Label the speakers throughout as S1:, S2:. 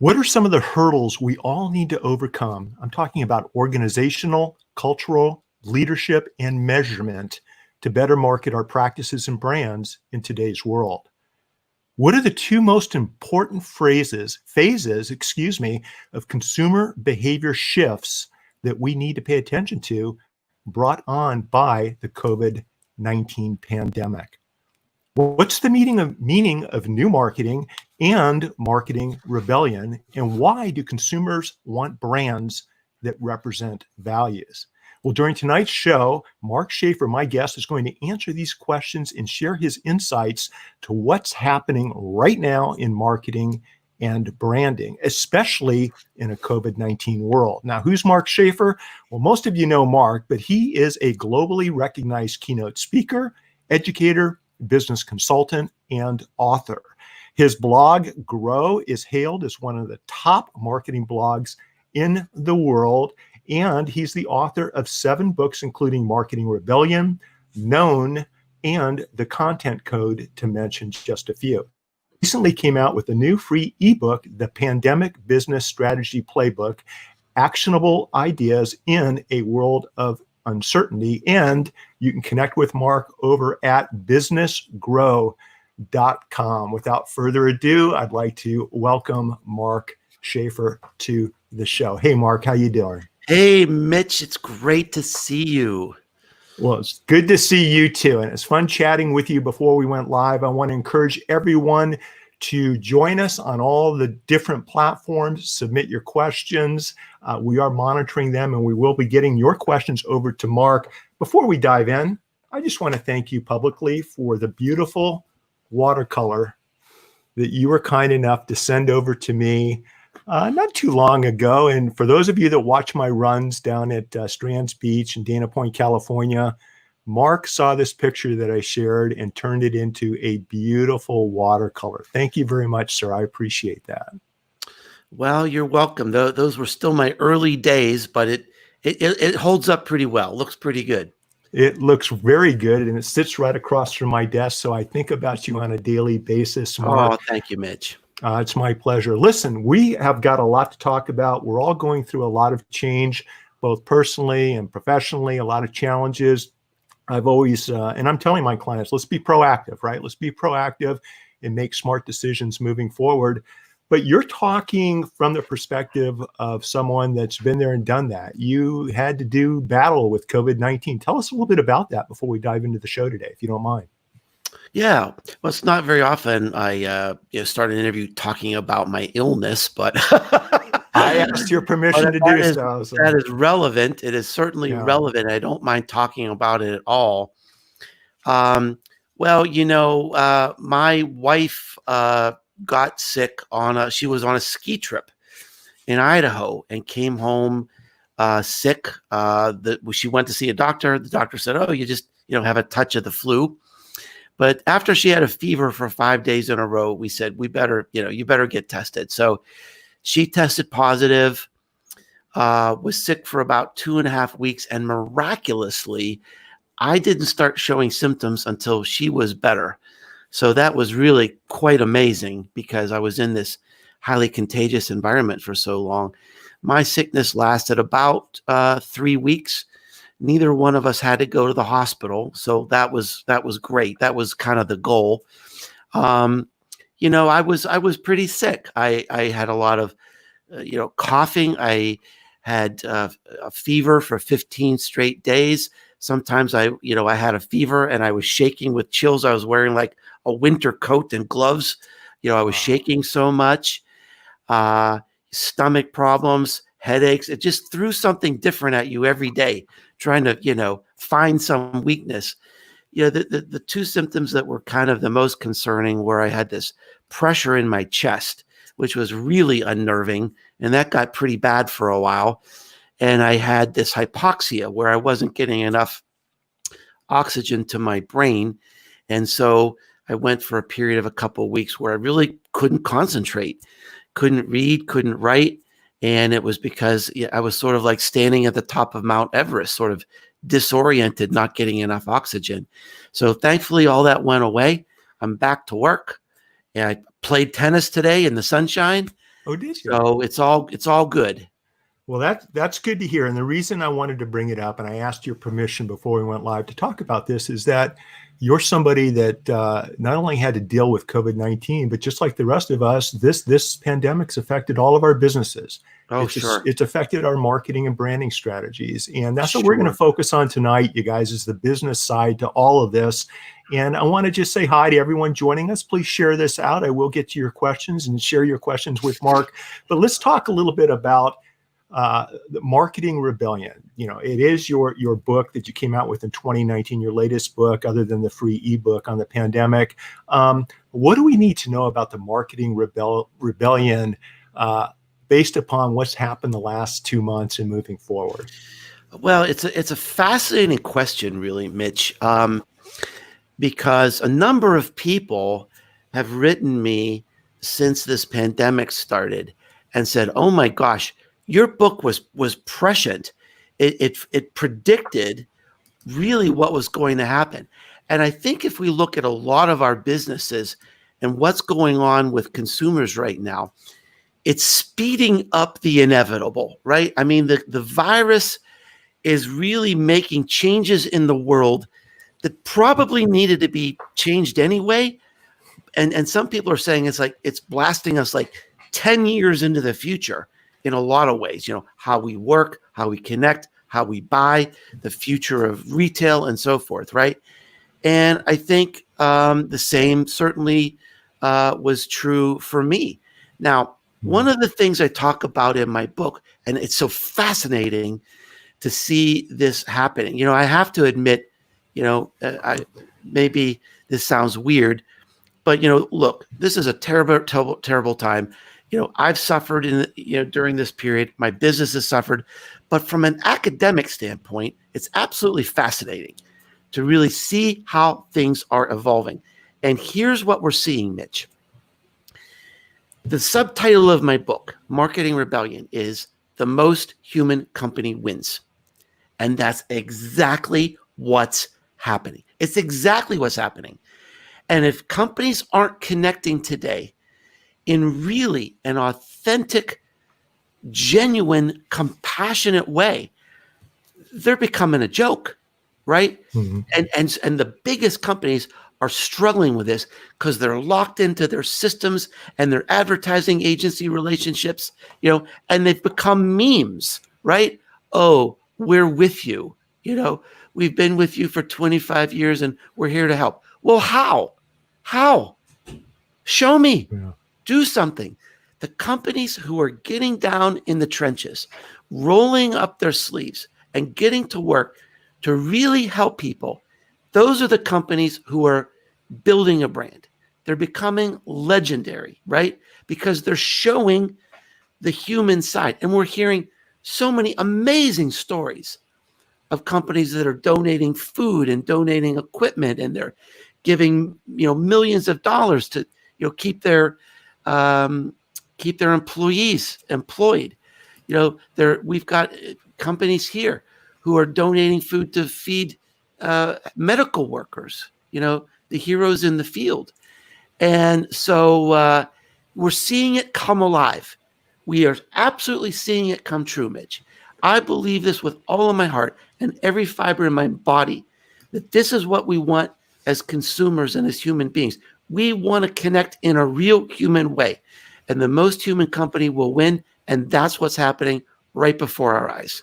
S1: What are some of the hurdles we all need to overcome? I'm talking about organizational, cultural, leadership, and measurement to better market our practices and brands in today's world. What are the two most important phases, of consumer behavior shifts that we need to pay attention to brought on by the COVID-19 pandemic? What's the meaning of new marketing and marketing rebellion, and why do consumers want brands that represent values? Well, during tonight's show, Mark Schaefer, my guest, is going to answer these questions and share his insights to what's happening right now in marketing and branding, especially in a COVID-19 world. Now, who's Mark Schaefer? Well, most of you know Mark, but he is a globally recognized keynote speaker, educator, business consultant, and author. His blog, Grow, is hailed as one of the top marketing blogs in the world, and he's the author of 7 books, including Marketing Rebellion, Known, and The Content Code, to mention just a few. Recently came out with a new free ebook, The Pandemic Business Strategy Playbook, Actionable Ideas in a World of Uncertainty. And you can connect with Mark over at businessgrow.com. Without further ado, I'd like to welcome Mark Schaefer to the show. Hey, Mark, how you doing?
S2: Hey, Mitch, it's great to see you.
S1: Well, it's good to see you too. And it's fun chatting with you before we went live. I want to encourage everyone to join us on all the different platforms, submit your questions. We are monitoring them, and we will be getting your questions over to Mark. Before we dive in, I just want to thank you publicly for the beautiful watercolor that you were kind enough to send over to me not too long ago. And for those of you that watch my runs down at Strands Beach in Dana Point, California, Mark saw this picture that I shared and turned it into a beautiful watercolor. Thank you very much, sir. I appreciate that.
S2: Well, you're welcome. Those were still my early days, but it holds up pretty well. Looks pretty good.
S1: It looks very good, and it sits right across from my desk, so I think about you on a daily basis, Mark.
S2: Oh, thank you, Mitch.
S1: It's my pleasure. Listen, we have got a lot to talk about. We're all going through a lot of change, both personally and professionally, a lot of challenges. I've always, and I'm telling my clients, let's be proactive, right? Let's be proactive and make smart decisions moving forward. But you're talking from the perspective of someone that's been there and done that. You had to do battle with COVID-19. Tell us a little bit about that before we dive into the show today, if you don't mind.
S2: Yeah, well, it's not very often I start an interview talking about my illness, but
S1: I asked your permission to do so.
S2: That is relevant. It is certainly relevant. I don't mind talking about it at all. Well, my wife got sick she was on a ski trip in Idaho and came home sick. She went to see a doctor. The doctor said, "Oh, you just have a touch of the flu." But after she had a fever for 5 days in a row, we said, you better get tested. So she tested positive, was sick for about 2.5 weeks. And miraculously, I didn't start showing symptoms until she was better. So that was really quite amazing because I was in this highly contagious environment for so long. My sickness lasted about 3 weeks. Neither one of us had to go to the hospital, so that was great. That was kind of the goal. I was pretty sick. I had a lot of coughing. I had a fever for 15 straight days. Sometimes I had a fever and I was shaking with chills. I was wearing like a winter coat and gloves. I was shaking so much. Stomach problems, headaches. It just threw something different at you every day, trying to, find some weakness. The two symptoms that were kind of the most concerning were I had this pressure in my chest, which was really unnerving. And that got pretty bad for a while. And I had this hypoxia where I wasn't getting enough oxygen to my brain. And so I went for a period of a couple of weeks where I really couldn't concentrate, couldn't read, couldn't write. And it was because I was sort of like standing at the top of Mount Everest, sort of disoriented, not getting enough oxygen. So thankfully, all that went away. I'm back to work. And I played tennis today in the sunshine.
S1: Oh, did you?
S2: So it's all good.
S1: Well, that's good to hear. And the reason I wanted to bring it up, and I asked your permission before we went live to talk about this, is that you're somebody that not only had to deal with COVID-19, but just like the rest of us, this pandemic's affected all of our businesses.
S2: Oh, sure.
S1: It's affected our marketing and branding strategies, and that's what we're going to
S2: Sure.
S1: focus on tonight, you guys, is the business side to all of this. And I want to just say hi to everyone joining us. Please share this out. I will get to your questions and share your questions with Mark. But let's talk a little bit about the Marketing Rebellion. You know, it is your book that you came out with in 2019, your latest book, other than the free ebook on the pandemic. What do we need to know about the Marketing Rebellion based upon what's happened the last 2 months and moving forward?
S2: Well, it's a fascinating question, really, Mitch, because a number of people have written me since this pandemic started and said, "Oh my gosh, your book was prescient. It predicted really what was going to happen." And I think if we look at a lot of our businesses and what's going on with consumers right now, it's speeding up the inevitable, right? I mean, the virus is really making changes in the world that probably needed to be changed anyway. And some people are saying it's like it's blasting us like 10 years into the future in a lot of ways, you know, how we work, how we connect, how we buy, the future of retail and so forth, right? And I think the same certainly was true for me. Now, one of the things I talk about in my book, and it's so fascinating to see this happening, you know, I have to admit, you know, maybe this sounds weird, but, you know, look, this is a terrible, terrible, terrible time. You know, I've suffered during this period. My business has suffered, but from an academic standpoint, it's absolutely fascinating to really see how things are evolving. And here's what we're seeing, Mitch. The subtitle of my book, Marketing Rebellion, is "The Most Human Company Wins." And that's exactly what's happening. It's exactly what's happening. And if companies aren't connecting today in really an authentic, genuine, compassionate way, they're becoming a joke, right?
S1: Mm-hmm.
S2: And the biggest companies are struggling with this because they're locked into their systems and their advertising agency relationships, you know, and they've become memes, right? "Oh, we're with you. You know, we've been with you for 25 years and we're here to help." Well, how? How? Show me.
S1: Yeah.
S2: Do something. The companies who are getting down in the trenches, rolling up their sleeves and getting to work to really help people, those are the companies who are building a brand. They're becoming legendary, right? Because they're showing the human side. And we're hearing so many amazing stories of companies that are donating food and donating equipment, and they're giving, you know, millions of dollars to, you know, keep their employees employed. You know, we've got companies here who are donating food to feed medical workers, you know, the heroes in the field. And so we're seeing it come alive. We are absolutely seeing it come true, Mitch. I believe this with all of my heart and every fiber in my body, that this is what we want as consumers and as human beings. We want to connect in a real human way, and the most human company will win. And that's what's happening right before our eyes.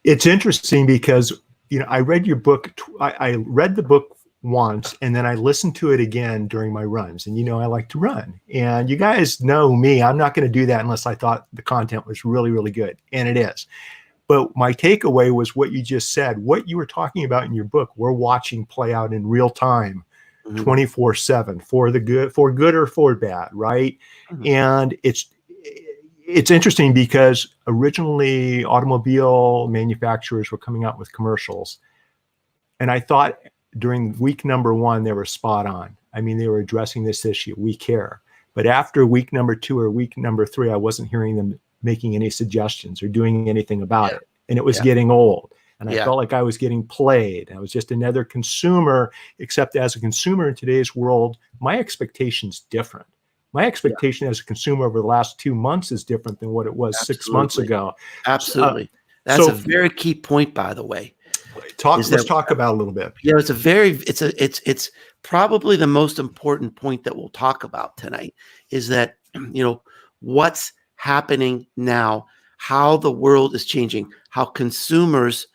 S1: It's interesting because, you know, I read your book. I read the book once, and then I listened to it again during my runs. And, you know, I like to run, and you guys know me. I'm not going to do that unless I thought the content was really, really good. And it is. But my takeaway was what you just said. What you were talking about in your book, we're watching play out in real time, 24/7, for the good, for good or for bad, right?
S2: Mm-hmm.
S1: And it's interesting because originally automobile manufacturers were coming out with commercials, and I thought during week number 1 they were spot on. I mean, they were addressing this issue. We care. But after week number 2 or week number 3, I wasn't hearing them making any suggestions or doing anything about it. And it was getting old. And I felt like I was getting played. I was just another consumer, except as a consumer in today's world, my expectation's different. My
S2: Yeah,
S1: expectation as a consumer over the last 2 months is different than what it was 6 months
S2: absolutely.
S1: ago.
S2: Absolutely. That's a
S1: So
S2: very key point, by the way, is
S1: let's
S2: that,
S1: talk about it a little bit.
S2: it's probably the most important point that we'll talk about tonight is that, what's happening now, how the world is changing, how consumers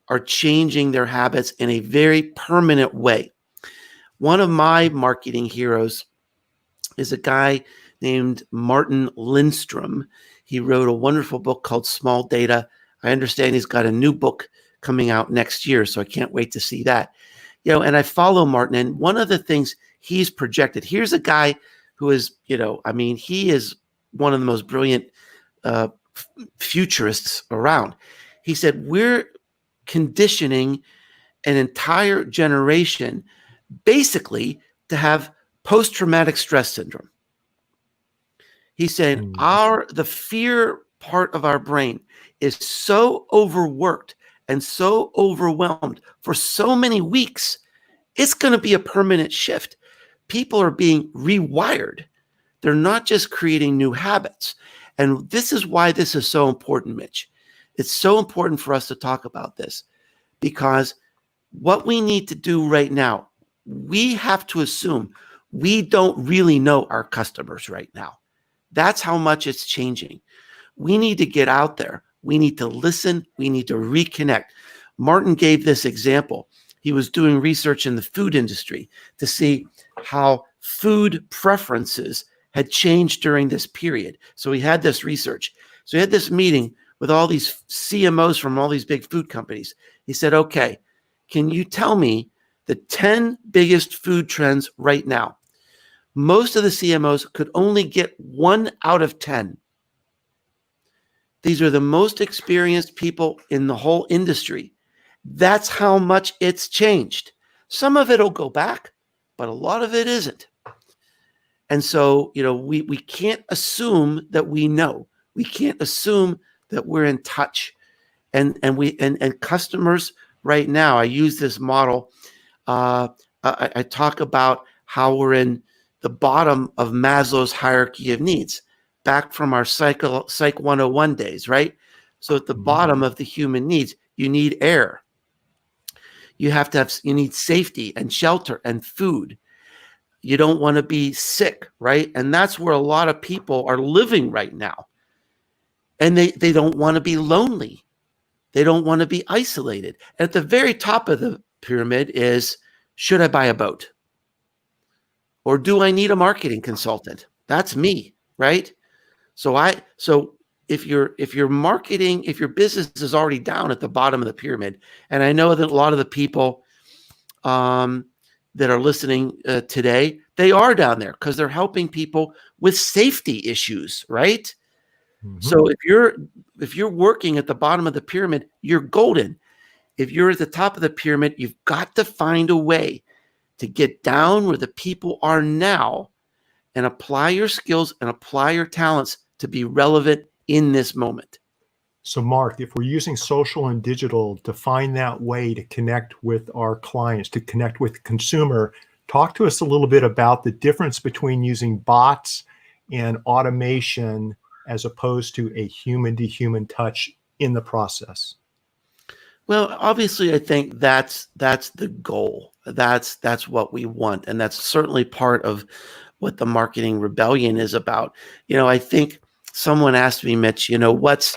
S2: are changing their habits in a very permanent way. One of my marketing heroes is a guy named Martin Lindstrom. He wrote a wonderful book called Small Data. I understand he's got a new book coming out next year, so I can't wait to see that. And I follow Martin, and one of the things he's projected, here's a guy who is, he is one of the most brilliant futurists around. He said, we're conditioning an entire generation basically to have post-traumatic stress syndrome. He's saying the fear part of our brain is so overworked and so overwhelmed for so many weeks, it's going to be a permanent shift. People are being rewired. They're not just creating new habits. And this is why this is so important, Mitch. It's so important for us to talk about this, because what we need to do right now, we have to assume we don't really know our customers right now. That's how much it's changing. We need to get out there. We need to listen. We need to reconnect. Martin gave this example. He was doing research in the food industry to see how food preferences had changed during this period. So he had this research. So he had this meeting with all these CMOs from all these big food companies. He said, okay, can you tell me the 10 biggest food trends right now? Most of the CMOs could only get 1 out of 10. These are the most experienced people in the whole industry. That's how much it's changed. Some of it will go back, but a lot of it isn't. And so, we can't assume that we know. We can't assume that we're in touch. And customers right now, I use this model. I talk about how we're in the bottom of Maslow's hierarchy of needs, back from our Psych 101 days, right? So at the bottom of the human needs, you need air. You need safety and shelter and food. You don't want to be sick, right? And that's where a lot of people are living right now. And they don't want to be lonely. They don't want to be isolated. At the very top of the pyramid is, should I buy a boat? Or do I need a marketing consultant? That's me, right? So if your marketing, if your business is already down at the bottom of the pyramid, and I know that a lot of the people that are listening today, they are down there because they're helping people with safety issues, right? So if you're working at the bottom of the pyramid, you're golden. If you're at the top of the pyramid, you've got to find a way to get down where the people are now and apply your skills and apply your talents to be relevant in this moment.
S1: So Mark, if we're using social and digital to find that way to connect with our clients, to connect with the consumer, talk to us a little bit about the difference between using bots and automation as opposed to a human-to-human touch in the process.
S2: Well, obviously, I think that's the goal. That's what we want, and that's certainly part of what the marketing rebellion is about. I think someone asked me, Mitch, what's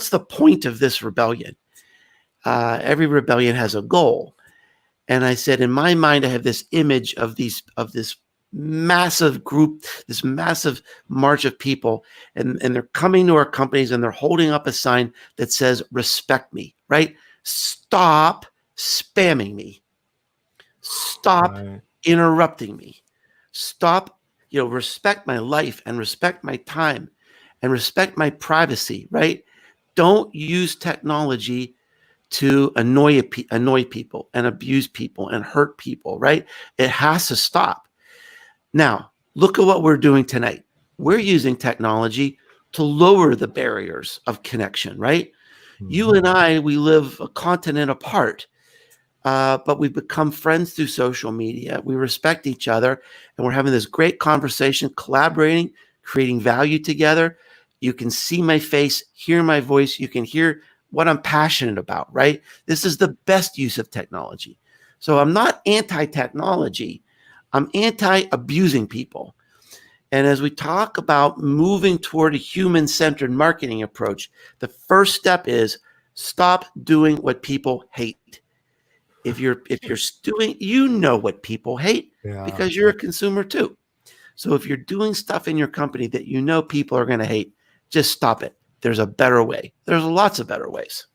S2: the point of this rebellion? Every rebellion has a goal, and I said, in my mind, I have this image of this massive group, this massive march of people, and they're coming to our companies and they're holding up a sign that says, "Respect me," right? Stop spamming me. Stop interrupting me. Stop, respect my life and respect my time and respect my privacy, right? Don't use technology to annoy people and abuse people and hurt people, right? It has to stop. Now, look at what we're doing tonight. We're using technology to lower the barriers of connection, right? You and I, we live a continent apart, but we've become friends through social media. We respect each other, and we're having this great conversation, collaborating, creating value together. You can see my face, hear my voice. You can hear what I'm passionate about, right? This is the best use of technology. So I'm not anti-technology. I'm anti-abusing people. And as we talk about moving toward a human-centered marketing approach, the first step is stop doing what people hate. If you're doing, you know what people hate because you're a consumer too. So if you're doing stuff in your company that you know people are going to hate, just stop it. There's a better way. There's lots of better ways.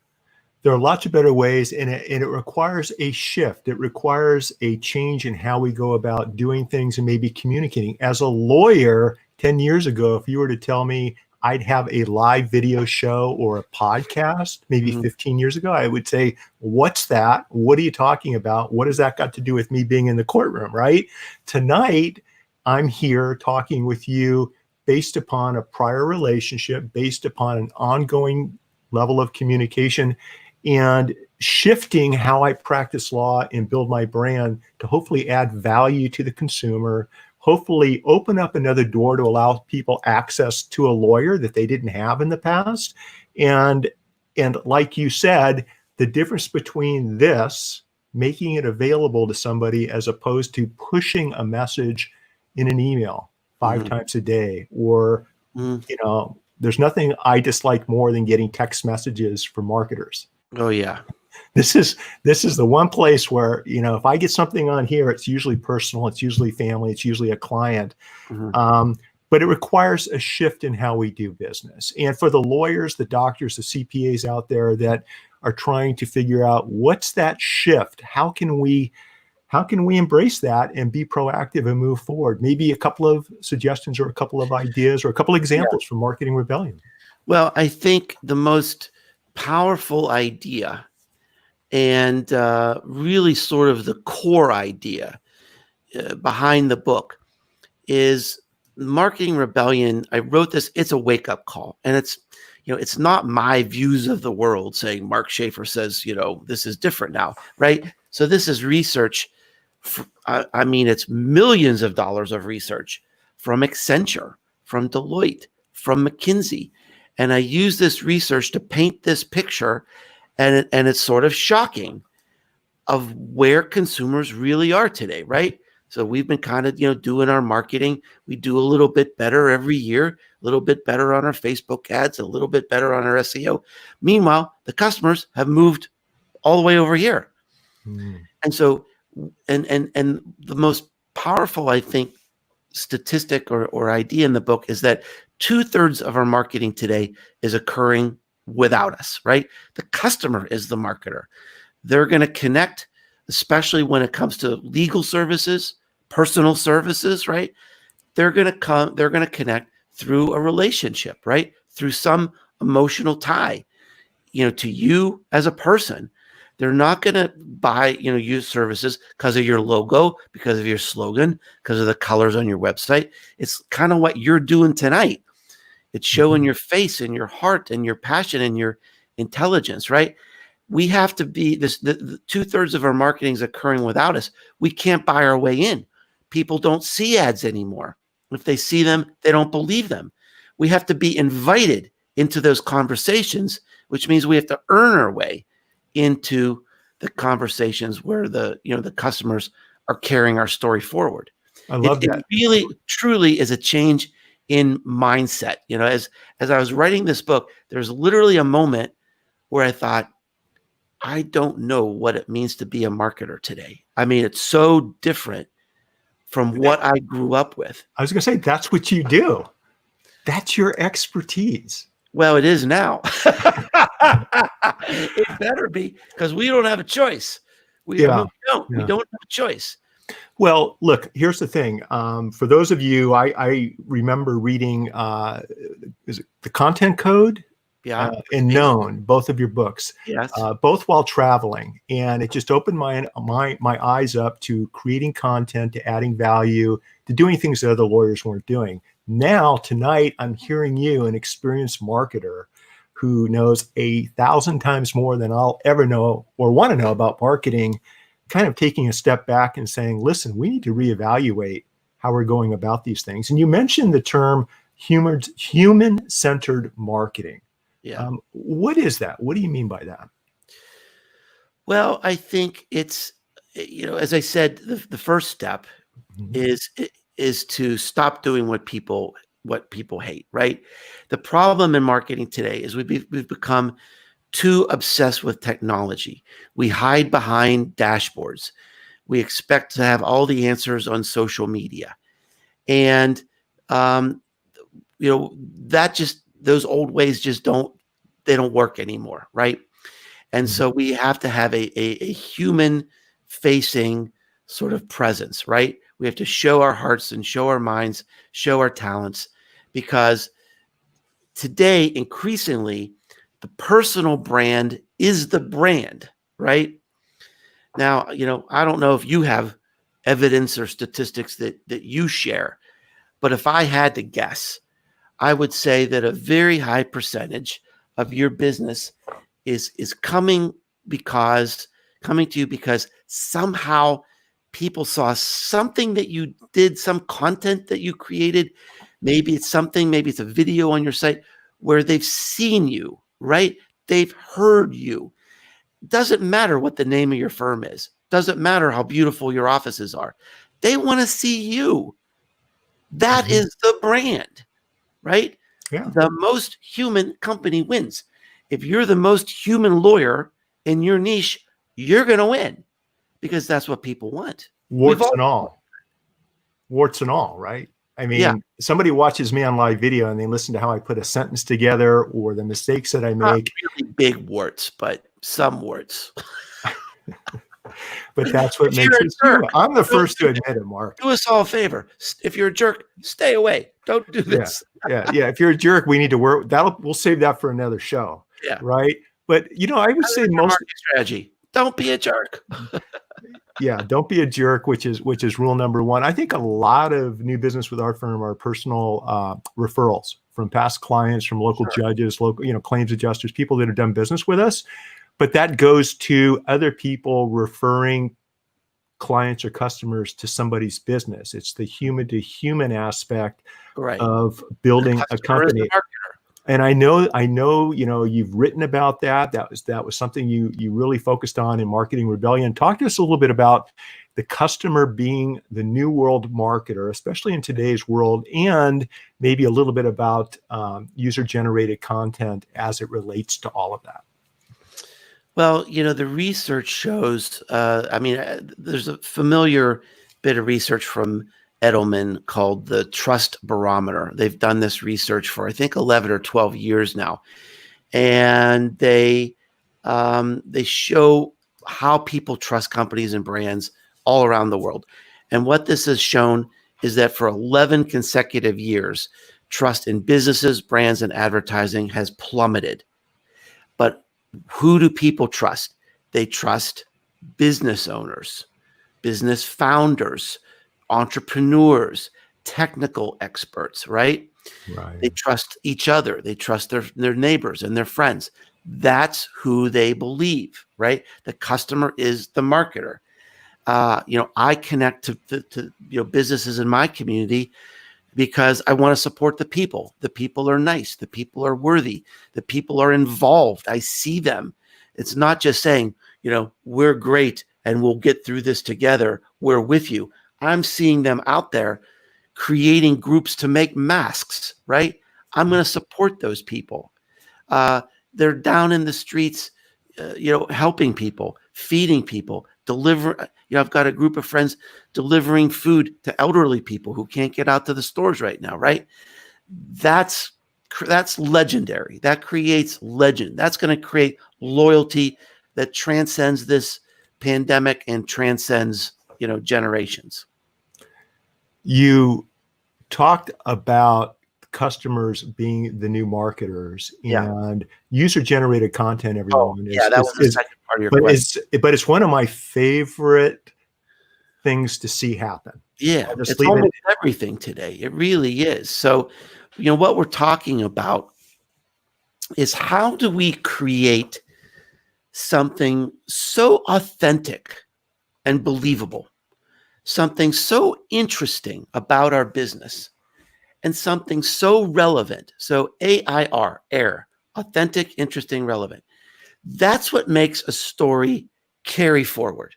S1: There are lots of better ways, and it requires a shift. It requires a change in how we go about doing things and maybe communicating. As a lawyer 10 years ago, if you were to tell me I'd have a live video show or a podcast, maybe 15 years ago, I would say, what's that? What are you talking about? What has that got to do with me being in the courtroom, right? Tonight, I'm here talking with you based upon a prior relationship, based upon an ongoing level of communication, and shifting how I practice law and build my brand to hopefully add value to the consumer, hopefully open up another door to allow people access to a lawyer that they didn't have in the past. And like you said, the difference between this, making it available to somebody as opposed to pushing a message in an email 5 times a day, or, there's nothing I dislike more than getting text messages from marketers.
S2: Oh yeah.
S1: This is the one place where, if I get something on here, it's usually personal, it's usually family, it's usually a client. But it requires a shift in how we do business. And for the lawyers, the doctors, the CPAs out there that are trying to figure out what's that shift, how can we embrace that and be proactive and move forward? Maybe a couple of suggestions or a couple of ideas or a couple of examples from Marketing Rebellion.
S2: Well, I think the most powerful idea and really sort of the core idea behind the book is Marketing Rebellion. I wrote this, it's a wake-up call. And it's not my views of the world saying Mark Schaefer says, this is different now, right? So this is research. I mean, it's millions of dollars of research from Accenture, from Deloitte, from McKinsey. And I use this research to paint this picture, and it's sort of shocking of where consumers really are today, right? So we've been kind of, doing our marketing. We do a little bit better every year, a little bit better on our Facebook ads, a little bit better on our SEO. Meanwhile, the customers have moved all the way over here. And so, and the most powerful, I think, statistic or idea in the book is that 2/3 of our marketing today is occurring without us, right? The customer is the marketer. They're going to connect, especially when it comes to legal services, personal services, right? They're going to connect through a relationship, right? Through some emotional tie, to you as a person. They're not going to buy, use services because of your logo, because of your slogan, because of the colors on your website. It's kind of what you're doing tonight. It's showing your face and your heart and your passion and your intelligence, right? We have to be the 2/3 of our marketing is occurring without us. We can't buy our way in. People don't see ads anymore. If they see them, they don't believe them. We have to be invited into those conversations, which means we have to earn our way into the conversations where the customers are carrying our story forward.
S1: I love that.
S2: It really, truly is a change in mindset. As I was writing this book, there's literally a moment where I thought, I don't know what it means to be a marketer today. I mean, it's so different from what I grew up with.
S1: I was going to say, that's what you do. That's your expertise.
S2: Well, it is now. It better be, because we don't have a choice. We don't have a choice.
S1: Well, look, here's the thing. For those of you, I remember reading, is it The Content Code?
S2: Yeah.
S1: And Known, both of your books.
S2: Yes.
S1: Both while traveling. And it just opened my eyes up to creating content, to adding value, to doing things that other lawyers weren't doing. Now, tonight, I'm hearing you, an experienced marketer who knows 1,000 times more than I'll ever know or want to know about marketing. kind of taking a step back and saying, listen, we need to reevaluate how we're going about these things. And you mentioned the term human-centered marketing.
S2: Yeah.
S1: What is that? What do you mean by that?
S2: Well, I think it's, as I said, the first step is to stop doing what people hate, right? The problem in marketing today is we've become too obsessed with technology. We hide behind dashboards. We expect to have all the answers on social media. And, those old ways just don't work anymore, right? And so we have to have a human facing sort of presence, right? We have to show our hearts and show our minds, show our talents, because today, increasingly, the personal brand is the brand, right? Now, I don't know if you have evidence or statistics that you share, but if I had to guess, I would say that a very high percentage of your business is coming to you because somehow people saw something that you did, some content that you created. Maybe it's a video on your site where they've seen you, right? They've heard you. Doesn't matter what the name of your firm is. Doesn't matter how beautiful your offices are. They want to see you. That is the brand, right?
S1: Yeah.
S2: The most human company wins. If you're the most human lawyer in your niche, you're going to win because that's what people want.
S1: Warts and all, right? I mean, somebody watches me on live video and they listen to how I put a sentence together or the mistakes that I make.
S2: Not really big warts, but some warts.
S1: But that's what makes it true. I'm the first to admit it, Mark.
S2: Do us all a favor. If you're a jerk, stay away. Don't do this.
S1: Yeah. If you're a jerk, we need to work. We'll save that for another show.
S2: Yeah.
S1: Right. But I would say most
S2: strategy. Don't be a jerk.
S1: Yeah, don't be a jerk, which is rule number one. I think a lot of new business with our firm are personal referrals from past clients, from local judges, local claims adjusters, people that have done business with us. But that goes to other people referring clients or customers to somebody's business. It's the human to human aspect of building a company. And I know, you've written about that. That was something you really focused on in Marketing Rebellion. Talk to us a little bit about the customer being the new world marketer, especially in today's world, and maybe a little bit about user-generated content as it relates to all of that.
S2: Well, the research shows, there's a familiar bit of research from Edelman called the Trust Barometer. They've done this research for, I think, 11 or 12 years now. And they show how people trust companies and brands all around the world. And what this has shown is that for 11 consecutive years, trust in businesses, brands, and advertising has plummeted. But who do people trust? They trust business owners, business founders, entrepreneurs, technical experts, right? They trust each other. They trust their neighbors and their friends. That's who they believe, right? The customer is the marketer. I connect to businesses in my community because I want to support the people. The people are nice. The people are worthy. The people are involved. I see them. It's not just saying, we're great and we'll get through this together. We're with you. I'm seeing them out there creating groups to make masks, right? I'm going to support those people. They're down in the streets, helping people, feeding people, I've got a group of friends delivering food to elderly people who can't get out to the stores right now, right? That's legendary. That creates legend. That's going to create loyalty that transcends this pandemic and transcends generations.
S1: You talked about customers being the new marketers and user-generated content. Everyone,
S2: that was the second part of your question.
S1: But it's one of my favorite things to see happen.
S2: Yeah, it's almost everything today. It really is. So, what we're talking about is how do we create something so authentic and believable, something so interesting about our business, and something so relevant. So AIR, air, authentic, interesting, relevant. That's what makes a story carry forward.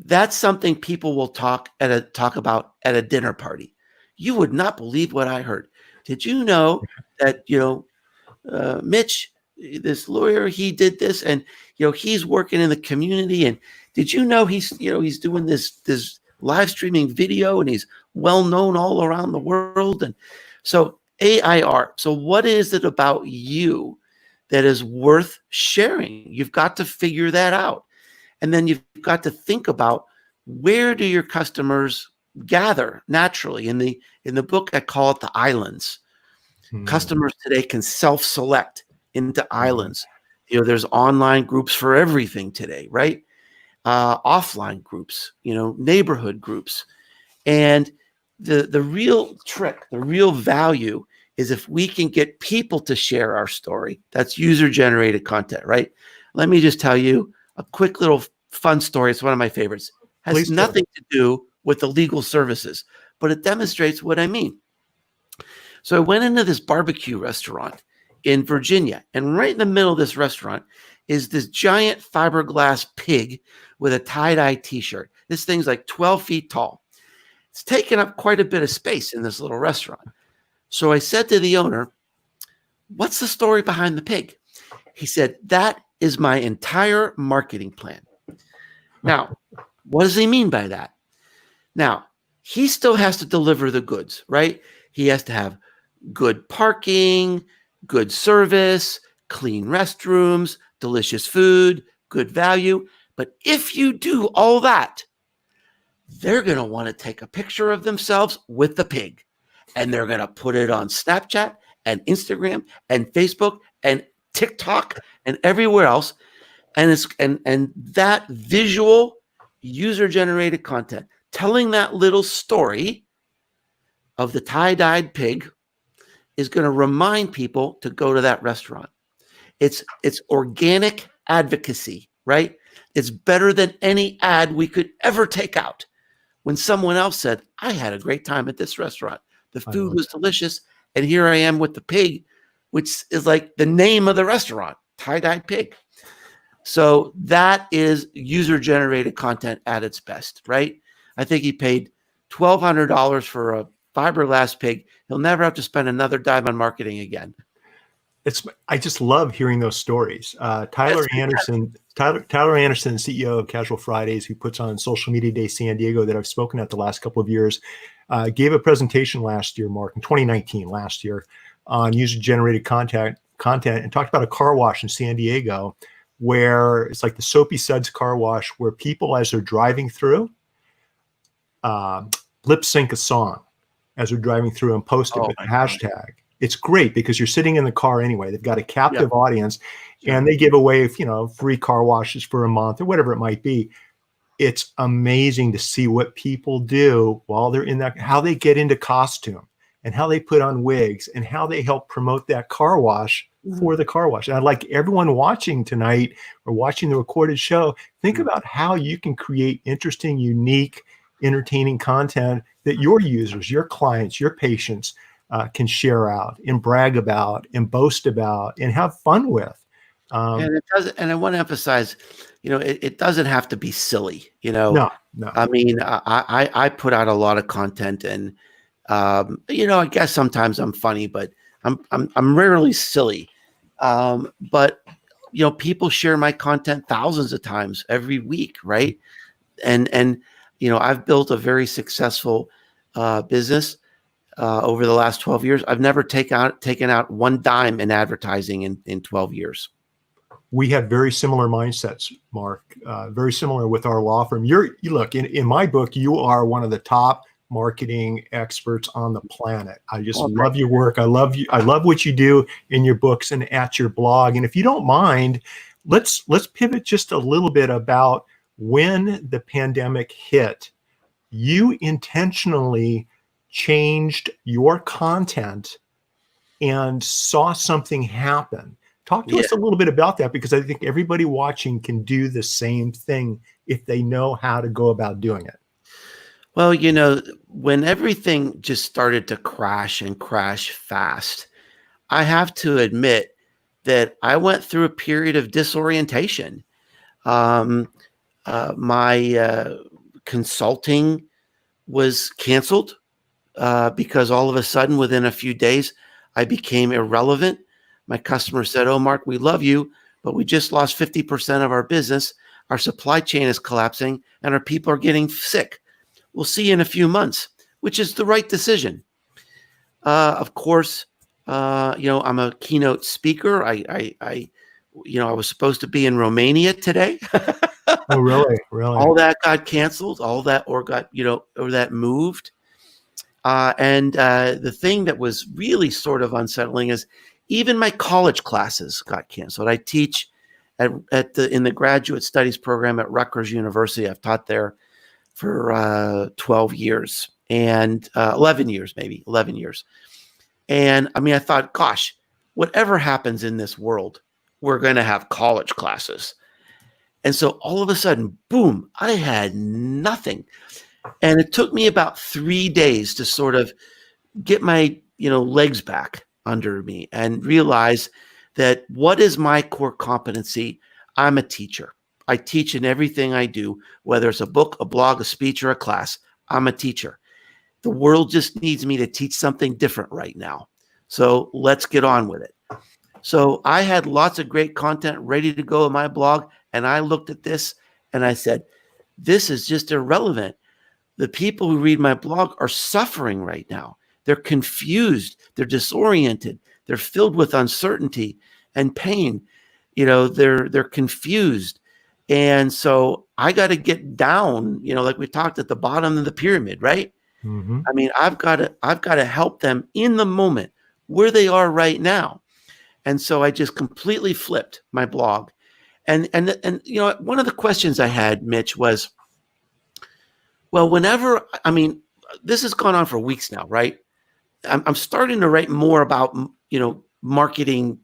S2: That's something people will talk about at a dinner party. You would not believe what I heard. Did you know that, Mitch, this lawyer, he did this, and he's working in the community. And did you know he's doing this live streaming video, and he's well known all around the world. And so AIR. So what is it about you that is worth sharing? You've got to figure that out. And then you've got to think about, where do your customers gather naturally? In the book, I call it the islands. Customers today can self-select into islands. There's online groups for everything today, right? Offline groups, neighborhood groups. And the real trick, the real value is if we can get people to share our story. That's user-generated content, right? Let me just tell you a quick little fun story. It's one of my favorites. Has nothing to do with the legal services, but it demonstrates what I mean. So I went into this barbecue restaurant in Virginia, and right in the middle of this restaurant is this giant fiberglass pig with a tie-dye t-shirt. This thing's like 12 feet tall. It's taken up quite a bit of space in this little restaurant. So I said to the owner, "What's the story behind the pig?" He said, "That is my entire marketing plan." Now, what does he mean by that? Now, he still has to deliver the goods, right? He has to have good parking, good service, clean restrooms, delicious food, good value. But if you do all that, they're going to want to take a picture of themselves with the pig, and they're going to put it on Snapchat and Instagram and Facebook and TikTok and everywhere else. And that visual user-generated content, telling that little story of the tie-dyed pig, is going to remind people to go to that restaurant. It's organic advocacy, right? It's better than any ad we could ever take out. When someone else said, "I had a great time at this restaurant. The food was delicious, and here I am with the pig," which is like the name of the restaurant, tie-dyed pig. So that is user-generated content at its best, right? I think he paid $1,200 for a fiberglass pig. He'll never have to spend another dime on marketing again.
S1: I just love hearing those stories. Tyler Anderson, CEO of Casual Fridays, who puts on Social Media Day San Diego, that I've spoken at the last couple of years, gave a presentation last year, Mark, in 2019, last year, on user-generated content, and talked about a car wash in San Diego, where it's like the Soapy Suds car wash, where people, as they're driving through, lip sync a song as they're driving through and post it with a hashtag. It's great because you're sitting in the car anyway. They've got a captive audience, and they give away, free car washes for a month or whatever it might be. It's amazing to see what people do while they're in that, how they get into costume and how they put on wigs and how they help promote that car wash for the car wash. And I'd like everyone watching tonight or watching the recorded show, think about how you can create interesting, unique, entertaining content that your users, your clients, your patients can share out and brag about and boast about and have fun with.
S2: And it does, and I want to emphasize, it doesn't have to be silly.
S1: No.
S2: I mean, I put out a lot of content, and I guess sometimes I'm funny, but I'm rarely silly. But people share my content thousands of times every week, right? And I've built a very successful business over the last 12 years. I've never taken out one dime in advertising in 12 years.
S1: We have very similar mindsets, Mark, very similar with our law firm. You look, in my book, you are one of the top marketing experts on the planet. I just love your work. I love you. I love what you do in your books and at your blog. And if you don't mind, let's pivot just a little bit about when the pandemic hit. You intentionally changed your content and saw something happen. Talk to us a little bit about that, because I think everybody watching can do the same thing if they know how to go about doing it?
S2: Well, when everything just started to crash and crash fast, I have to admit that I went through a period of disorientation. Um, my consulting was canceled because all of a sudden, within a few days, I became irrelevant. My customer said, "Oh, Mark, we love you, but we just lost 50% of our business. Our supply chain is collapsing and our people are getting sick. We'll see you in a few months," which is the right decision. Of course, I'm a keynote speaker. I was supposed to be in Romania today.
S1: Oh, really? Really?
S2: All that got canceled. All that or that moved. And the thing that was really sort of unsettling is even my college classes got canceled. I teach in the graduate studies program at Rutgers University. I've taught there for 12 years and 11 years, maybe 11 years. And I mean, I thought, gosh, whatever happens in this world, we're going to have college classes. And so all of a sudden, boom, I had nothing. And it took me about 3 days to sort of get my, legs back under me and realize that what is my core competency? I'm a teacher. I teach in everything I do, whether it's a book, a blog, a speech, or a class. I'm a teacher. The world just needs me to teach something different right now. So let's get on with it. So I had lots of great content ready to go in my blog. And I looked at this and I said, this is just irrelevant. The people who read my blog are suffering right now. They're confused. They're disoriented. They're filled with uncertainty and pain. They're confused. And so I got to get down, like we talked at the bottom of the pyramid, right?
S1: Mm-hmm.
S2: I mean, I've got to help them in the moment where they are right now. And so I just completely flipped my blog. And one of the questions I had, Mitch, was, well, this has gone on for weeks now, right? I'm starting to write more about, marketing,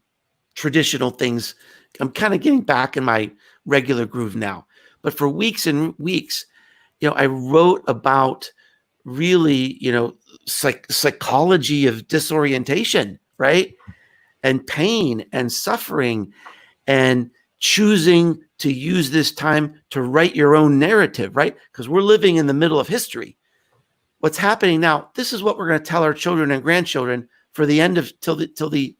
S2: traditional things. I'm kind of getting back in my regular groove now. But for weeks and weeks, I wrote about really, psychology of disorientation, right? And pain and suffering and choosing to use this time to write your own narrative, right? Because we're living in the middle of history. What's happening now, this is what we're going to tell our children and grandchildren for the end of till the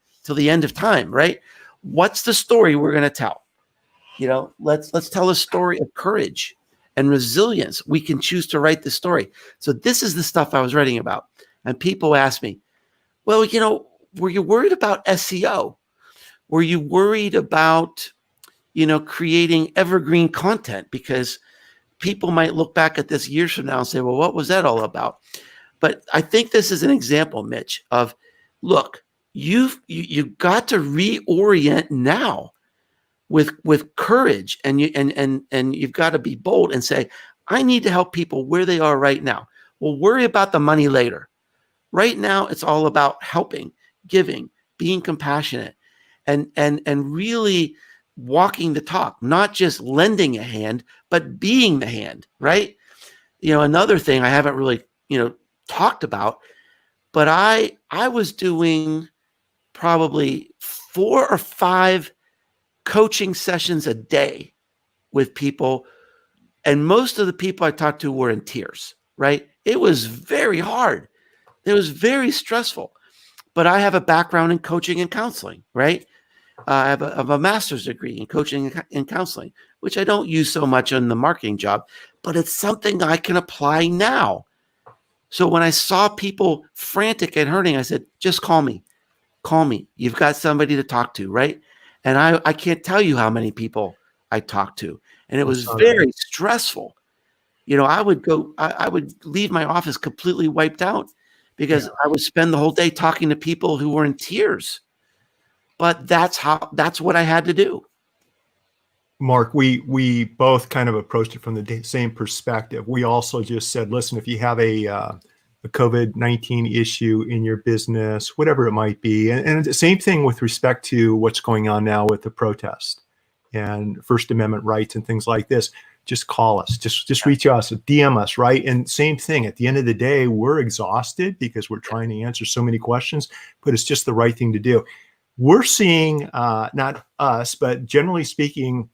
S2: end of time, right? What's the story we're going to tell? Let's tell a story of courage and resilience. We can choose to write the story. So this is the stuff I was writing about. And people ask me, well, were you worried about SEO? Were you worried about, creating evergreen content? Because people might look back at this years from now and say, well, what was that all about? But I think this is an example, Mitch, of, look, you've got to reorient now with courage, and you've got to be bold and say, I need to help people where they are right now. We'll worry about the money later. Right now, it's all about helping, giving, being compassionate, and really walking the talk, not just lending a hand, but being the hand, right? Another thing I haven't really, talked about, but I was doing probably 4 or 5 coaching sessions a day with people. And most of the people I talked to were in tears, right? It was very hard. It was very stressful. But I have a background in coaching and counseling, right? I have a master's degree in coaching and counseling, which I don't use so much in the marketing job, but it's something I can apply now. So when I saw people frantic and hurting, I said, just call me. Call me. You've got somebody to talk to, right? And I can't tell you how many people I talked to. And it was very stressful. I would leave my office completely wiped out because I would spend the whole day talking to people who were in tears. But that's what I had to do.
S1: Mark, we both kind of approached it from the same perspective. We also just said, listen, if you have a COVID-19 issue in your business, whatever it might be, and the same thing with respect to what's going on now with the protest and First Amendment rights and things like this, just call us, just reach us, DM us, right? And same thing, at the end of the day, we're exhausted because we're trying to answer so many questions, but it's just the right thing to do. We're seeing, not us, but generally speaking,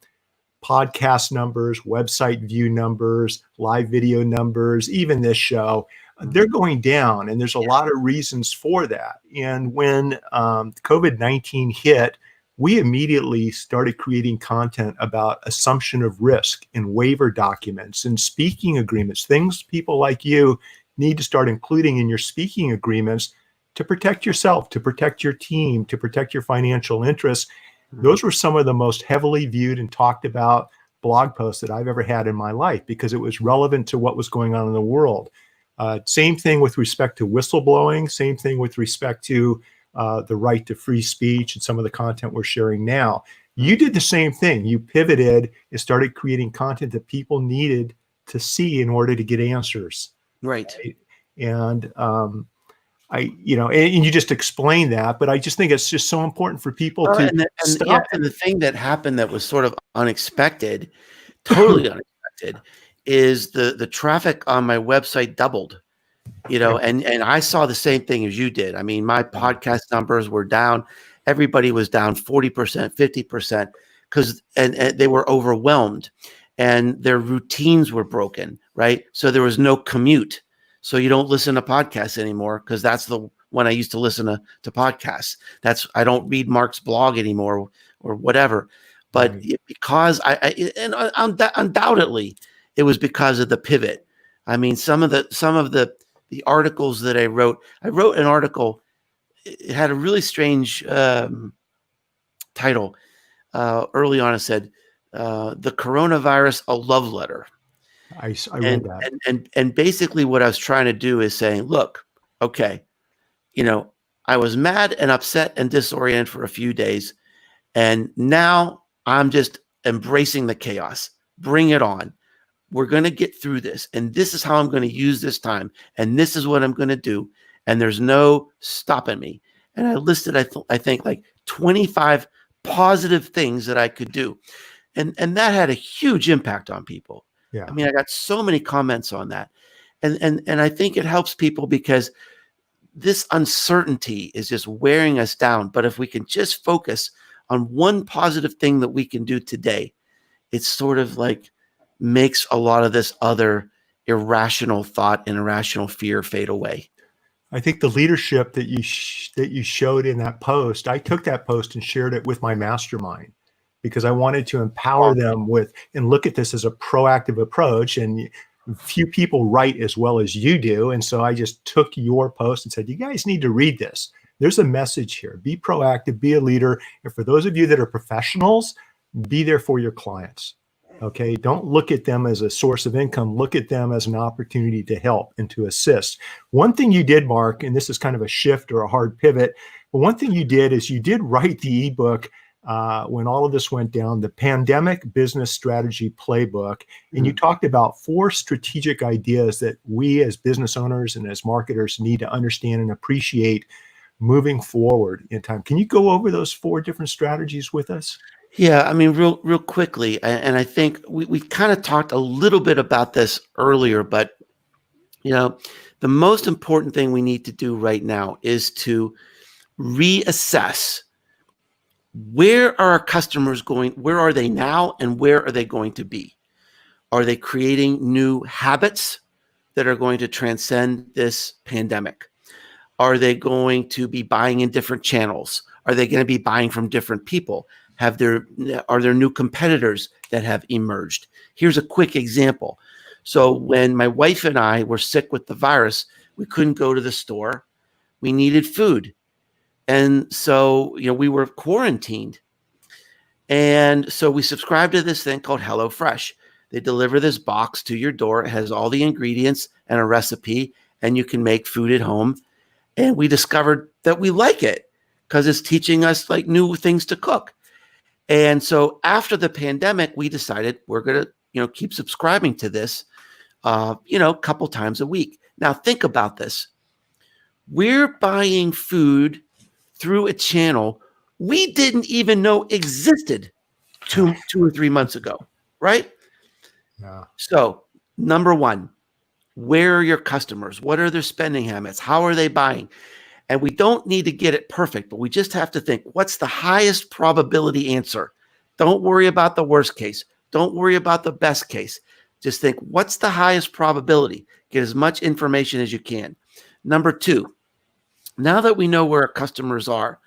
S1: podcast numbers, website view numbers, live video numbers, even this show, they're going down. And there's a lot of reasons for that. And when COVID-19 hit, we immediately started creating content about assumption of risk and waiver documents and speaking agreements, things people like you need to start including in your speaking agreements to protect yourself, to protect your team, to protect your financial interests. Those were some of the most heavily viewed and talked about blog posts that I've ever had in my life because it was relevant to what was going on in the world. Same thing with respect to whistleblowing, same thing with respect to the right to free speech and some of the content we're sharing now. You did the same thing. You pivoted and started creating content that people needed to see in order to get answers.
S2: Right.
S1: And and you just explained that, but I just think it's just so important for people to stop.
S2: And the thing that happened that was sort of unexpected, totally unexpected, is the traffic on my website doubled, and I saw the same thing as you did. I mean, my podcast numbers were down. Everybody was down 40%, 50%, because they were overwhelmed and their routines were broken, right? So there was no commute. So you don't listen to podcasts anymore because that's the when I used to listen to podcasts. I don't read Mark's blog anymore or whatever. But because undoubtedly it was because of the pivot. I mean, some of the articles that I wrote an article. It had a really strange title. Early on, it said, "The Coronavirus: A Love Letter."
S1: I read that.
S2: And basically what I was trying to do is saying, look, okay, I was mad and upset and disoriented for a few days. And now I'm just embracing the chaos. Bring it on. We're going to get through this. And this is how I'm going to use this time. And this is what I'm going to do. And there's no stopping me. And I listed, I think like 25 positive things that I could do. And that had a huge impact on people.
S1: Yeah.
S2: I mean, I got so many comments on that. And I think it helps people because this uncertainty is just wearing us down. But if we can just focus on one positive thing that we can do today, it's sort of like makes a lot of this other irrational thought and irrational fear fade away.
S1: I think the leadership that you showed in that post, I took that post and shared it with my mastermind, because I wanted to empower them and look at this as a proactive approach. And few people write as well as you do. And so I just took your post and said, you guys need to read this. There's a message here. Be proactive, be a leader. And for those of you that are professionals, be there for your clients. Okay. Don't look at them as a source of income. Look at them as an opportunity to help and to assist. One thing you did, Mark, and this is kind of a shift or a hard pivot, but one thing you did is you did write the ebook when all of this went down, the Pandemic Business Strategy Playbook. And you talked about 4 strategic ideas that we as business owners and as marketers need to understand and appreciate moving forward in time. Can you go over those 4 different strategies with us?
S2: Yeah, I mean, real quickly. And I think we kind of talked a little bit about this earlier, but the most important thing we need to do right now is to reassess where are our customers going? Where are they now? And where are they going to be? Are they creating new habits that are going to transcend this pandemic? Are they going to be buying in different channels? Are they going to be buying from different people? Are there new competitors that have emerged? Here's a quick example. So when my wife and I were sick with the virus, we couldn't go to the store. We needed food. And so, we were quarantined. And so we subscribed to this thing called HelloFresh. They deliver this box to your door. It has all the ingredients and a recipe, and you can make food at home. And we discovered that we like it because it's teaching us like new things to cook. And so after the pandemic, we decided we're going to, keep subscribing to this, a couple times a week. Now think about this. We're buying food through a channel we didn't even know existed two or 3 months ago, right?
S1: Yeah.
S2: So, number one, where are your customers? What are their spending habits? How are they buying? And we don't need to get it perfect, but we just have to think, what's the highest probability answer? Don't worry about the worst case. Don't worry about the best case. Just think, what's the highest probability? Get as much information as you can. Number two, now that we know where our customers are,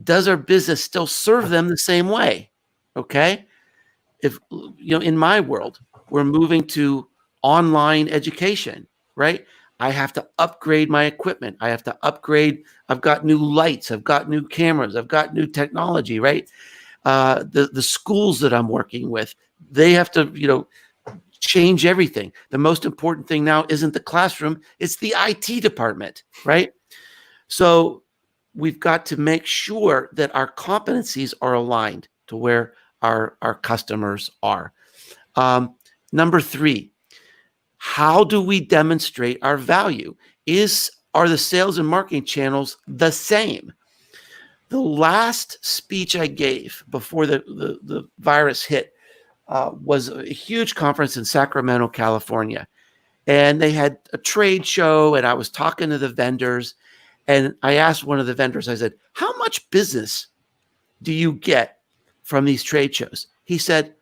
S2: does our business still serve them the same way? Okay. If, in my world, we're moving to online education, right? I have to upgrade my equipment. I have to upgrade. I've got new lights. I've got new cameras. I've got new technology, right? The schools that I'm working with, they have to, change everything. The most important thing now isn't the classroom, it's the IT department, right? So we've got to make sure that our competencies are aligned to where our customers are. Number three, how do we demonstrate our value? Are the sales and marketing channels the same? The last speech I gave before the virus hit was a huge conference in Sacramento, California. And they had a trade show, and I was talking to the vendors. And I asked one of the vendors, I said, how much business do you get from these trade shows? He said,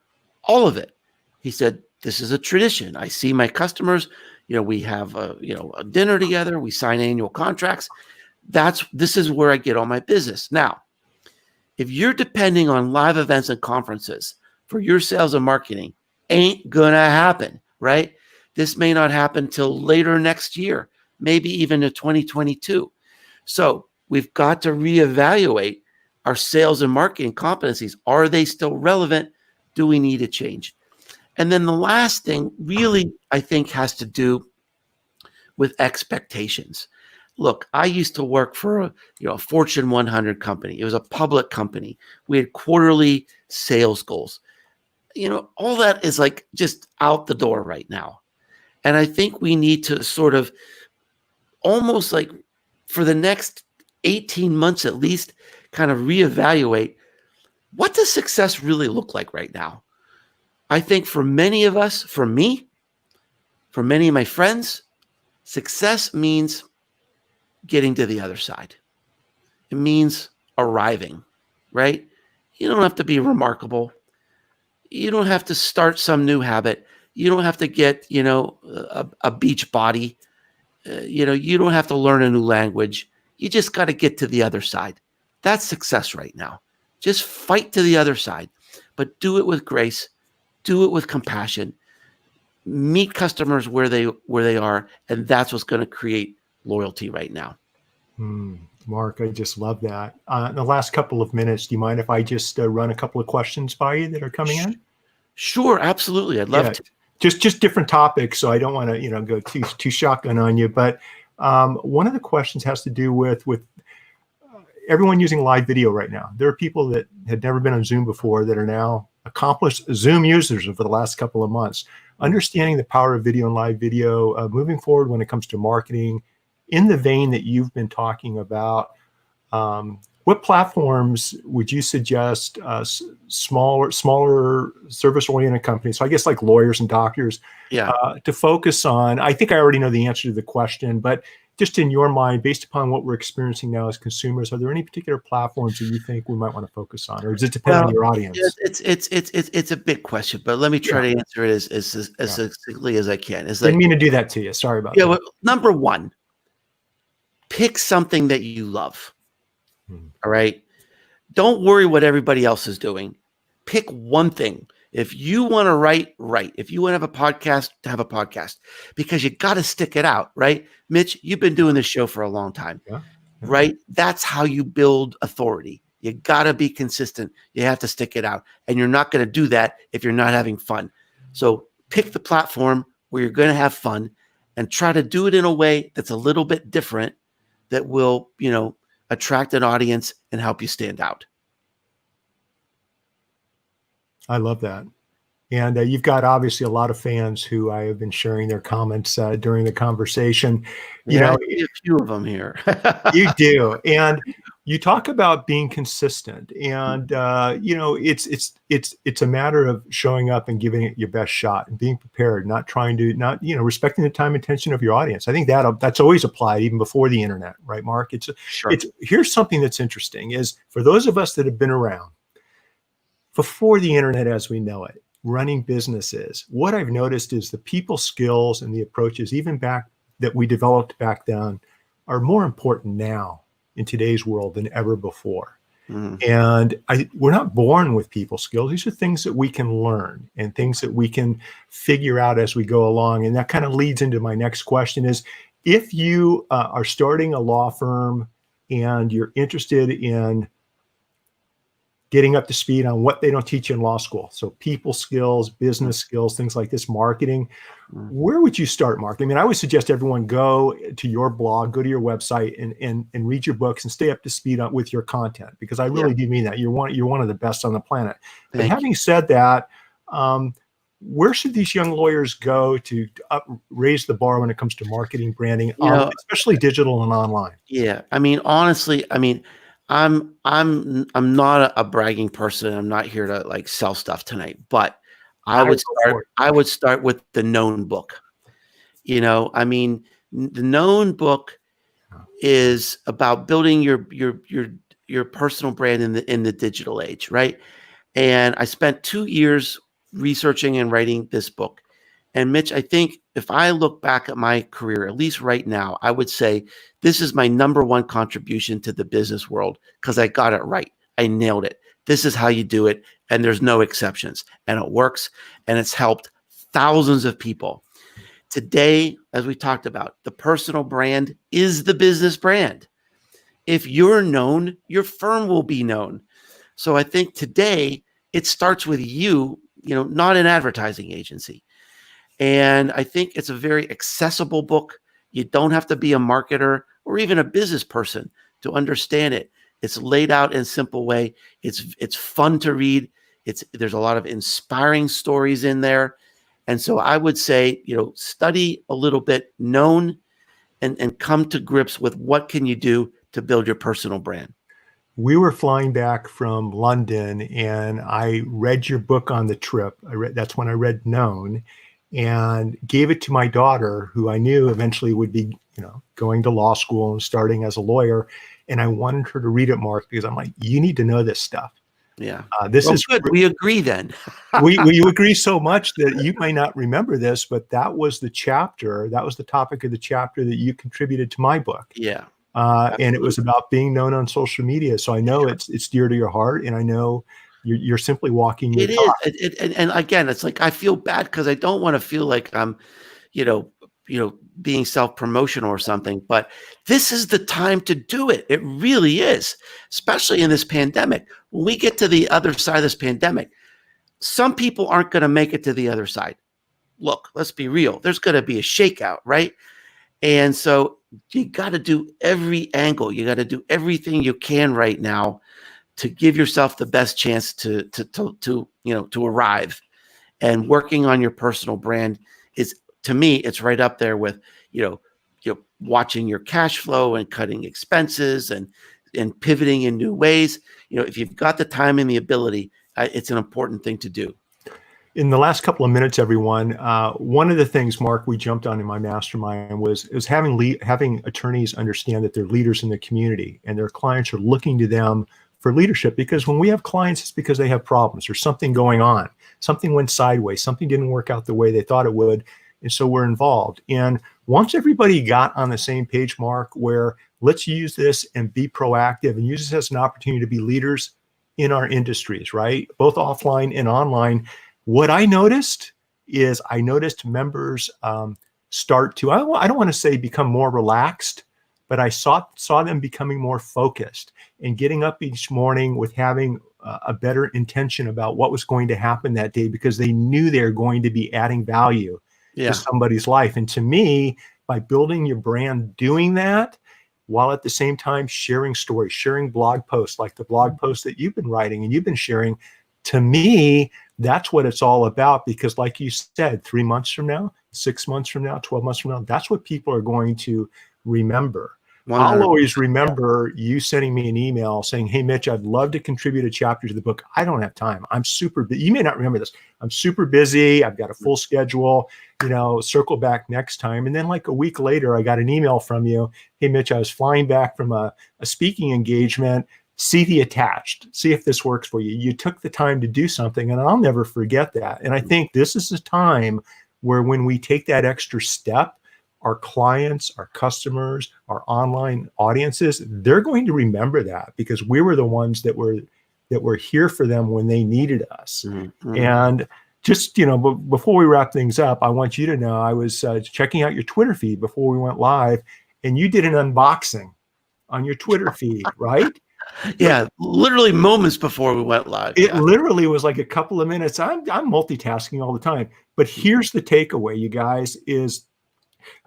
S2: all of it. He said, this is a tradition. I see my customers, we have a dinner together. We sign annual contracts. This is where I get all my business. Now, if you're depending on live events and conferences for your sales and marketing, ain't gonna happen, right? This may not happen till later next year, maybe even to 2022. So we've got to reevaluate our sales and marketing competencies. Are they still relevant? Do we need to change? And then the last thing really, I think, has to do with expectations. Look, I used to work for a Fortune 100 company. It was a public company. We had quarterly sales goals. All that is like just out the door right now. And I think we need to sort of almost like for the next 18 months at least, kind of reevaluate, what does success really look like right now? I think for many of us, for me, for many of my friends, success means getting to the other side. It means arriving, right? You don't have to be remarkable. You don't have to start some new habit. You don't have to get, a beach body. You don't have to learn a new language. You just got to get to the other side. That's success right now. Just fight to the other side, but do it with grace. Do it with compassion. Meet customers where they are, and that's what's going to create loyalty right now.
S1: Mark, I just love that. In the last couple of minutes, do you mind if I just run a couple of questions by you that are coming in?
S2: Sure, absolutely. I'd love to.
S1: Just different topics, so I don't want to go too shotgun on you. But one of the questions has to do with everyone using live video right now. There are people that had never been on Zoom before that are now accomplished Zoom users over the last couple of months. Understanding the power of video and live video, moving forward when it comes to marketing, in the vein that you've been talking about, what platforms would you suggest smaller service-oriented companies, so I guess like lawyers and doctors, to focus on? I think I already know the answer to the question, but just in your mind, based upon what we're experiencing now as consumers, are there any particular platforms that you think we might want to focus on, or does it depend on your audience?
S2: It's a big question, but let me try to answer it as succinctly as I can.
S1: Didn't mean to do that to you. Sorry about that.
S2: Well, number one, pick something that you love. All right. Don't worry what everybody else is doing. Pick one thing. If you want to write. If you want to have a podcast, have a podcast, because you got to stick it out, right? Mitch, you've been doing this show for a long time, right? That's how you build authority. You got to be consistent. You have to stick it out. And you're not going to do that if you're not having fun. So pick the platform where you're going to have fun and try to do it in a way that's a little bit different, that will, attract an audience and help you stand out.
S1: I love that. And you've got obviously a lot of fans who I have been sharing their comments during the conversation. You know,
S2: a few of them here.
S1: You do. And You talk about being consistent, and it's a matter of showing up and giving it your best shot and being prepared, not trying to not respecting the time and attention of your audience. I think that's always applied even before the internet, right, Mark?
S2: Sure.
S1: Here's something that's interesting is for those of us that have been around before the internet as we know it, running businesses. What I've noticed is the people skills and the approaches, even back that we developed back then, are more important now in today's world than ever before. And we're not born with people skills. These are things that we can learn and things that we can figure out as we go along. And that kind of leads into my next question is, if you are starting a law firm and you're interested in getting up to speed on what they don't teach you in law school, so people skills, business skills, things like this, marketing, where would you start, Mark? I mean, I would suggest everyone go to your blog, go to your website, and read your books and stay up to speed with your content, because I really do mean that. You're one of the best on the planet. But having said that, where should these young lawyers go to raise the bar when it comes to marketing, branding, especially digital and online?
S2: Yeah, I mean, honestly, I'm not a bragging person. I'm not here to like sell stuff tonight, but I would start with the known book. The known book is about building your personal brand in the digital age, right? And I spent 2 years researching and writing this book. And Mitch, I think if I look back at my career, at least right now, I would say this is my number one contribution to the business world, because I got it right. I nailed it. This is how you do it. And there's no exceptions. And it works. And it's helped thousands of people. Today, as we talked about, the personal brand is the business brand. If you're known, your firm will be known. So I think today it starts with you, not an advertising agency. And I think it's a very accessible book. You don't have to be a marketer or even a business person to understand it. It's laid out in a simple way. It's fun to read. There's a lot of inspiring stories in there. And so I would say, study a little bit, known, and come to grips with what can you do to build your personal brand.
S1: We were flying back from London, and I read your book on the trip. That's when I read Known, and gave it to my daughter, who I knew eventually would be, going to law school and starting as a lawyer. And I wanted her to read it, Mark, because I'm like, you need to know this stuff.
S2: Yeah.
S1: This is
S2: good. We agree then.
S1: we agree so much that you may not remember this, but that was the chapter. That was the topic of the chapter that you contributed to my book.
S2: Yeah.
S1: And it was about being known on social media. So I know it's dear to your heart, and I know you're simply walking your talk.
S2: And again, it's like I feel bad because I don't want to feel like I'm, being self-promotional or something. But this is the time to do it. It really is, especially in this pandemic. When we get to the other side of this pandemic, some people aren't going to make it to the other side. Look, let's be real. There's going to be a shakeout, right? And so you got to do every angle. You got to do everything you can right now to give yourself the best chance to arrive. And working on your personal brand is, to me, it's right up there with, watching your cash flow and cutting expenses and pivoting in new ways. If you've got the time and the ability, it's an important thing to do.
S1: In the last couple of minutes, everyone, one of the things, Mark, we jumped on in my mastermind was having attorneys understand that they're leaders in the community and their clients are looking to them for leadership. Because when we have clients, it's because they have problems. There's something going on. Something went sideways. Something didn't work out the way they thought it would. And so we're involved. And once everybody got on the same page, Mark, where let's use this and be proactive and use this as an opportunity to be leaders in our industries, right? Both offline and online. What I noticed is members start to, I don't want to say become more relaxed, but I saw them becoming more focused and getting up each morning with having a better intention about what was going to happen that day, because they knew they're going to be adding value to somebody's life. And to me, by building your brand, doing that, while at the same time sharing stories, sharing blog posts, like the blog posts that you've been writing and you've been sharing, to me, that's what it's all about. Because like you said, 3 months from now, 6 months from now, 12 months from now, that's what people are going to remember. I'll
S2: 100%.
S1: always remember you sending me an email saying, "Hey, Mitch, I'd love to contribute a chapter to the book. I don't have time. I'm super busy." You may not remember this. I'm super busy. I've got a full schedule, circle back next time. And then like a week later, I got an email from you. "Hey, Mitch, I was flying back from a speaking engagement. See the attached. See if this works for you." You took the time to do something, and I'll never forget that. And I think this is a time where when we take that extra step, our clients, our customers, our online audiences, they're going to remember that because we were the ones that were here for them when they needed us.
S2: Mm-hmm.
S1: And just, before we wrap things up, I want you to know I was checking out your Twitter feed before we went live, and you did an unboxing on your Twitter feed, right?
S2: Yeah, literally moments before we went live.
S1: It literally was like a couple of minutes. I'm multitasking all the time. But here's the takeaway, you guys, is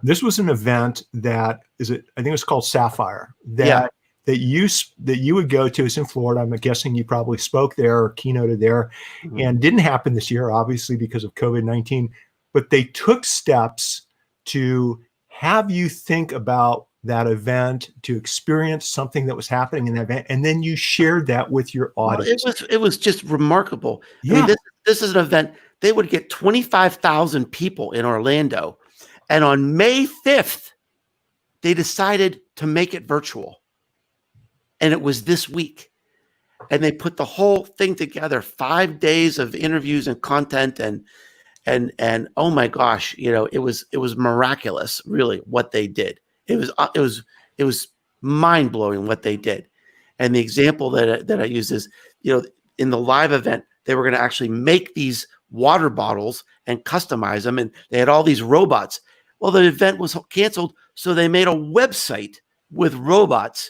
S1: this was an event that I think it was called Shaffer, that you would go to. It's in Florida. I'm guessing you probably spoke there or keynoted there, and didn't happen this year, obviously, because of COVID-19. But they took steps to have you think about that event, to experience something that was happening in that event, and then you shared that with your audience.
S2: Well, it was just remarkable.
S1: Yeah.
S2: I mean, this is an event. They would get 25,000 people in Orlando. And on May 5th, they decided to make it virtual. And it was this week. And they put the whole thing together, 5 days of interviews and content. And oh my gosh, it was miraculous, really, what they did. It was mind-blowing what they did. And the example that I use is, in the live event, they were going to actually make these water bottles and customize them. And they had all these robots. Well, the event was canceled, so they made a website with robots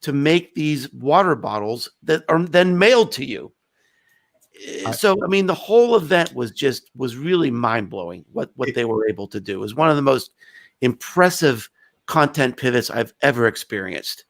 S2: to make these water bottles that are then mailed to you. So, I mean, the whole event was really mind-blowing what they were able to do. It was one of the most impressive content pivots I've ever experienced.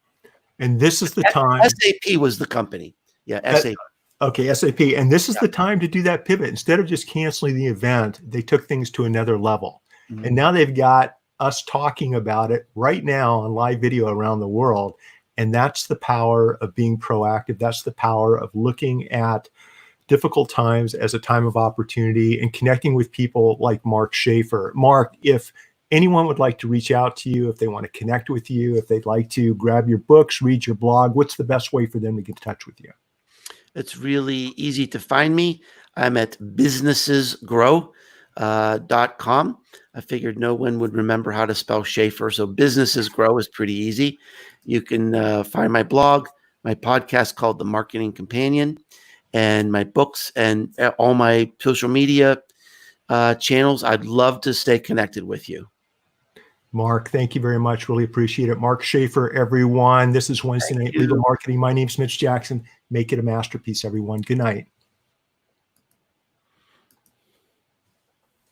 S1: And this is the time.
S2: SAP was the company. Yeah, SAP.
S1: Okay, SAP. And this is the time to do that pivot. Instead of just canceling the event, they took things to another level. Mm-hmm. And now they've got us talking about it right now on live video around the world. And that's the power of being proactive. That's the power of looking at difficult times as a time of opportunity and connecting with people like Mark Schaefer. Mark, if anyone would like to reach out to you, if they want to connect with you, if they'd like to grab your books, read your blog, what's the best way for them to get in touch with you?
S2: It's really easy to find me. I'm at businessesgrow.com. I figured no one would remember how to spell Schaefer, so Businesses Grow is pretty easy. You can find my blog, my podcast called The Marketing Companion, and my books and all my social media channels. I'd love to stay connected with you.
S1: Mark, thank you very much. Really appreciate it. Mark Schaefer, everyone. This is Wednesday Night Legal Marketing. My name's Mitch Jackson. Make it a masterpiece, everyone. Good night.